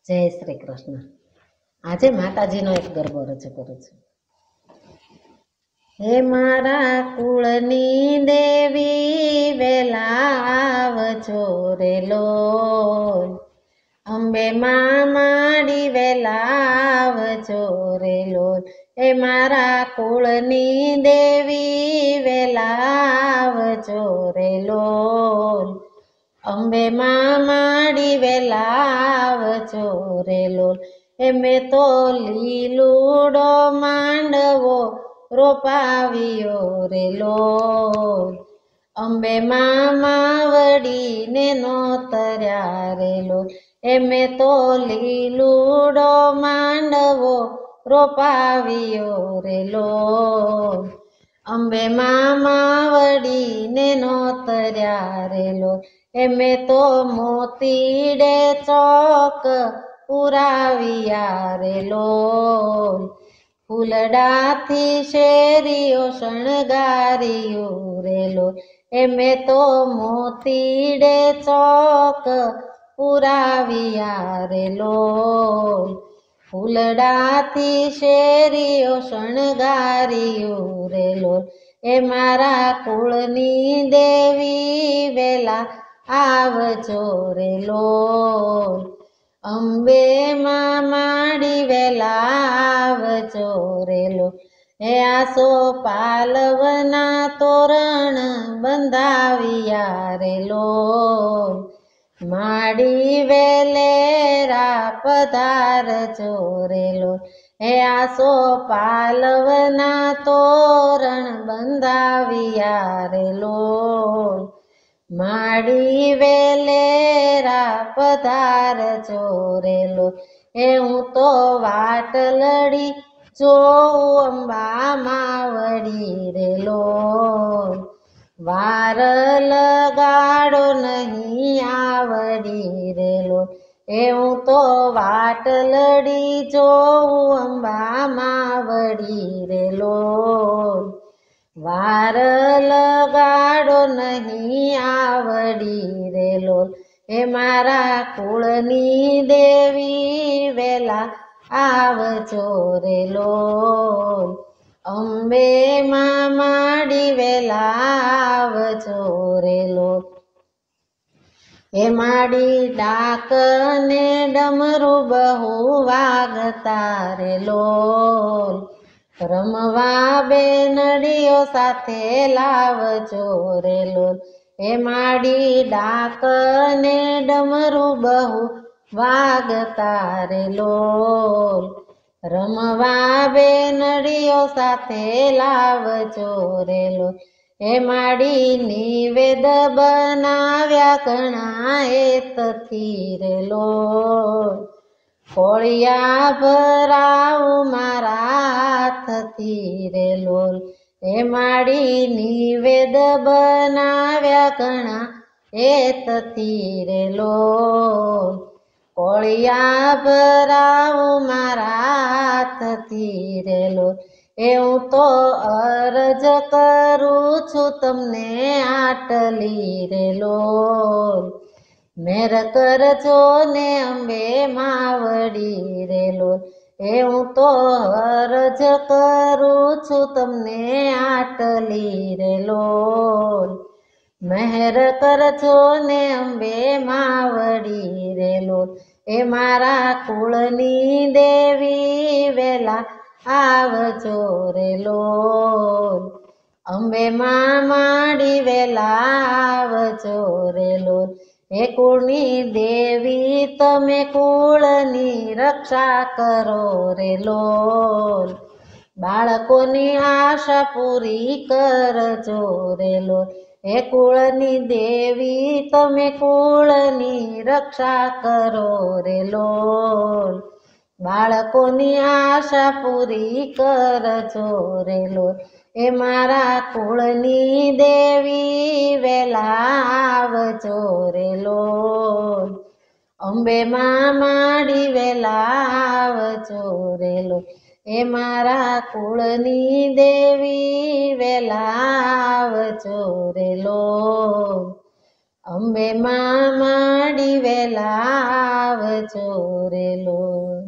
જય શ્રી કૃષ્ણ। આજે માતાજીનો એક ગરબો રજૂ કરું છું। હે મારા કુળની દેવી વેલા આવજો રે લોલ, અંબે માં માડી વેલા આવજો રે લોલ। હે મારા કુળની દેવી વેલા આવજો રે લોલ, અંબે માં માડી વેલા આવજો રે લોલ। મેં તો લીલુડો માંડવો રોપાવ્યો રે લોલ, અંબે માં માવડીને નોતર્યા રે લોલ। મેં તો લીલુડો માંડવો રોપાવ્યો રે લોલ, અંબે માં માવડીને નોતર્યા રે લોલ। મેં તો મોતીડે ચોક પુરાવ્યા રે લોલ, ફૂલડાથી શેરીઓ શણગાર્યું રે લોલ। મેં તો મોતીડે ચોક પુરાવ્યા રે લોલ, ફૂલડાથી શેરીઓ શણગાર્યું રે લોલ। મારા કુળની દેવી વેલા આવજો રે લોલ, અંબે માં માડી વેલા આવજો રે લોલ। આસો પાલવના તોરણ બંધાવ્યા રે લોલ, માડી વેલેરા પધારજો રે લોલ। આસો પાલવના તોરણ બંધાવ્યા રે લોલ, માડી વેલેરા પધારજો રે લોલ। હું તો વાટલડી જોઉં અંબા માવડી રે લોલ, વાર લગાડો નહીં આવડી રે લોલ। હું તો વાટલડી જોઉં અંબા માવડી રે લોલ, વાર લગાડો નહીં આવડી રે લોલ। મારા કુળની દેવી વેલા આવજો રે લોલ, અંબે માં માડી વેલા આવજો રે લોલ। માડી ડાક ને ડમરું બહુ વાગતા રે લોલ, રમવા બેનડીઓ સાથે લાવજો રે લોલ। માડી ડાક ને ડમરું બહુ વાગતા રે લોલ, રમવા બેનડીઓ સાથે લાવજો રે લોલ। માડી નિવેદ બનાવ્યા ઘણા એતથી રે લોલ, કોળિયા ભરાવું મારા હાથથી રે લોલ। માડી નિવેદ બનાવ્યા ઘણા એતથી રે લોલ, કોળિયા ભરાવું મારા હાથથી રે લોલ। હું તો અરજ કરું છું તમને આટલી રે લોલ, મેર કરજો ને અંબે માવડી રે લોલ। હું તો અરજ કરું છું તમને આટલી રે લોલ, મહેર કરજો ને અંબે માવડી રે લોલ। મારા કુળની દેવી વેલા આવજો રે લોલ, અંબે માં માડી વેલા આવજો રે લોલ। કુળની દેવી તમે કુળની રક્ષા કરો રે લોલ, બાળકોની આશા પૂરી કરજો રે લોલ। કુળની દેવી તમે કુળની રક્ષા કરો રે લોલ, બાળકોની આશા પૂરી કરજો રે લોલ। મારા કુળની દેવી વેલા આવજો રે લોલ, અંબે માં માડી વેલા આવજો રે લોલ। મારા કુળની દેવી વેલા આવજો રે લોલ, અંબે માં માડી વેલા આવજો રે લોલ